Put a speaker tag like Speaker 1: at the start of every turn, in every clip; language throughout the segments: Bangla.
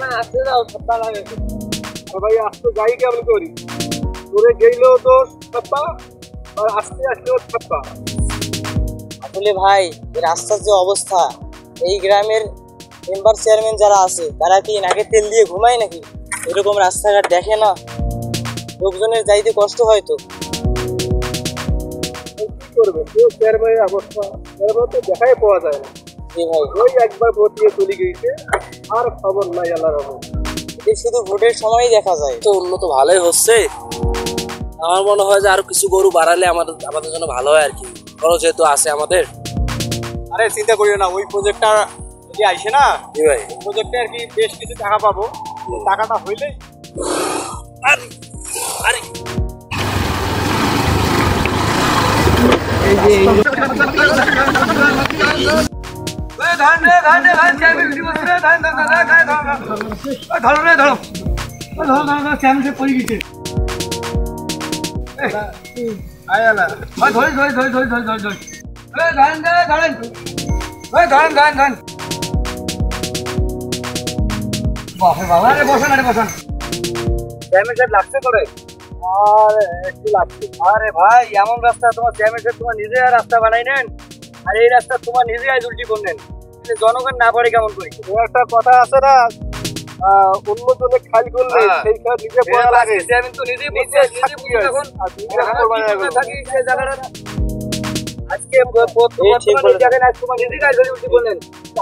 Speaker 1: না আসতে দাও ছাপ্পা লাগে ভাই আসতে যাই কেমন করি তোরে গেইলো তো ছাপ্পা আর আসতে আসতেও ছাপ্পা।
Speaker 2: আসলে ভাই এই রাস্তার যে অবস্থা, এই গ্রামের মেম্বার চেয়ারম্যান যারা আছে তারা কি নাকে তেল দিয়ে ঘুমায় নাকি? এরকম রাস্তাঘাট দেখে না, লোকজনের যাইতে কষ্ট হয় তো।
Speaker 1: কি করবেন চেয়ারম্যানের অবস্থা, চেয়ারম্যান তো দেখাই পাওয়া যায় না।
Speaker 2: ভাই
Speaker 1: ওই একবার ভোট দিয়ে চলে গিয়েছে আর খবর নাই আল্লাহর রহমত।
Speaker 2: এই শুধু ভোটের সময়ই দেখা যায়।
Speaker 3: তো উন্নত ভালোই হচ্ছে, আমার মনে হয় যে আরো কিছু গরু বাড়ালে আমাদের জন্য ভালো হয় আর কি, খরচ যেহেতু আছে আমাদের।
Speaker 1: আরে চিন্তা করিও না, ওই প্রজেক্টটা যদি আইসে না
Speaker 3: জি ভাই,
Speaker 1: প্রজেক্টে আর কি বেশ কিছু টাকা পাবো। টাকাটা হইলে
Speaker 3: আরে আরে
Speaker 1: লাগছে করে আরে একটু লাগছে। আরে ভাই এমন রাস্তা তোমার চেয়ারম্যান সাহেব তোমার নিজে রাস্তা বানাই নেন, আর এই রাস্তা তোমার নিজে আজ উল্টি করলেন, জনগণ না পারে কেমন করি? একটা কথা আছে না, অন্য জনে খাল করলে সেই খাল নিজে পড়া লাগে। চেয়ারম্যান তো নিজে নিজে এখন থাকি সেই জায়গাটা আজকে দেখেন আজ তোমার নিজে কাজ ধরে উল্টি করলেন।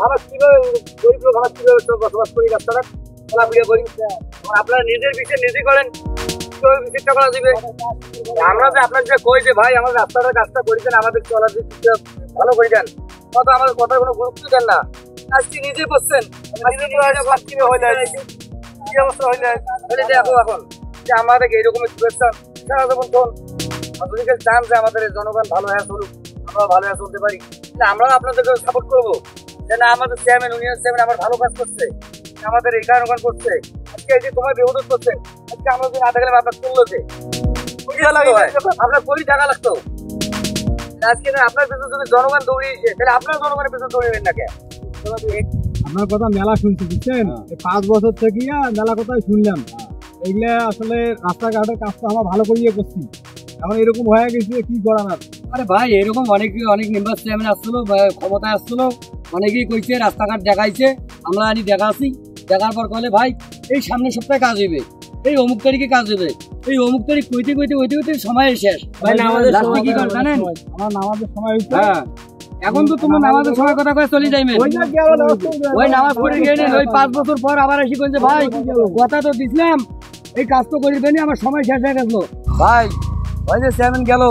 Speaker 1: আমার কিভাবে গরিব লোক আমার কিভাবে বসবাস করি, রাস্তাটা চলাফেরা করি? আপনারা নিজের বিষয় নিজে করেন, বিচারটা করা যাবে। আমরা যে আপনার যে কই যে ভাই আমার রাস্তাটা কাজটা করে দেন, আমাদের চলার দিকটা ভালো করে দেন, কত আমাদের কথা কোনো গুরুত্ব দেন না। আজকে নিজে বসছেন, কি অবস্থা হইলে দেখো এখন যে আমাদের এইরকম শুভেচ্ছা সারা যখন শোন আপনি চান যে আমাদের জনগণ ভালো হয়ে চলুক, আমরা ভালো হয়ে চলতে পারি, আমরাও আপনাদেরকে সাপোর্ট করবো। যে না আমাদের চেয়ারম্যান ইউনিয়ন চেয়ারম্যান আমার ভালো কাজ করছে, আমাদের এই কারণ করছে, আজকে এই যে তোমার বিপদ করছেন, আজকে আমরা যদি না থাকলে আপনার চললো যে আপনার কোটি টাকা লাগতো। আজকে আপনার পেছনে যদি জনগণ দৌড়িয়েছে তাহলে আপনার জনগণের পেছনে দৌড়িবেন না কে?
Speaker 4: আপনার কথা মেলা শুনছি বুঝছেন, 5 বছর থেকে মেলা কথাই শুনলাম। এগুলা আসলে রাস্তাঘাটের কাজটা আমরা ভালো করিয়ে করছি, এখন এরকম হয়ে গেছে কি করার।
Speaker 5: আরে ভাই এরকম অনেক মেম্বার চেয়ারম্যান আসছিল, ক্ষমতায় আসছিল, অনেকেই কইছে রাস্তাঘাট দেখাইছে, আমরা আনি দেখাচ্ছি। দেখার পর কলে ভাই এই সামনের সপ্তাহে কাজ হইবে, এই অমুক তারিখে কাজ হবে, এই অমুক তারিখ কইতে সময় শেষ। ভাই নামাজের সময় কি করে জানেন?
Speaker 4: আমার নামাজের সময় হইছে।
Speaker 5: হ্যাঁ এখন তো তোমার নামাজের সময় কথা কয়ে চলে যাইবেন, ওই নামাজ পড়ে গিয়ে ওই 5 বছর পর আবার এসে কইছে ভাই কথা তো দিছিলাম, এই কাজ তো করিবেনি, আমার সময় শেষ হয়ে গেল। ভাই ওই যে চেয়ারম্যান গেল,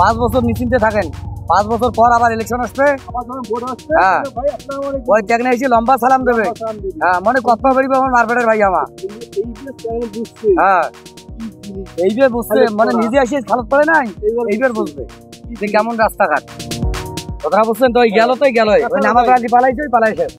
Speaker 5: 5 বছর নিশ্চিন্তে থাকেন, 5 বছর পর আবার ইলেকশন আসবে, ওই টেকনে এসে লম্বা সালাম দেবে। হ্যাঁ মনে কথা বলবে আমার মারপেটের ভাই আমার। হ্যাঁ এইবার বুঝছে, মানে নিজে এসে খালত পড়ে নাই, এইবার বুঝবে যে কেমন রাস্তাঘাট। কথা বুঝছেন তো? ওই গেল ওই নামাজ পালাইছে।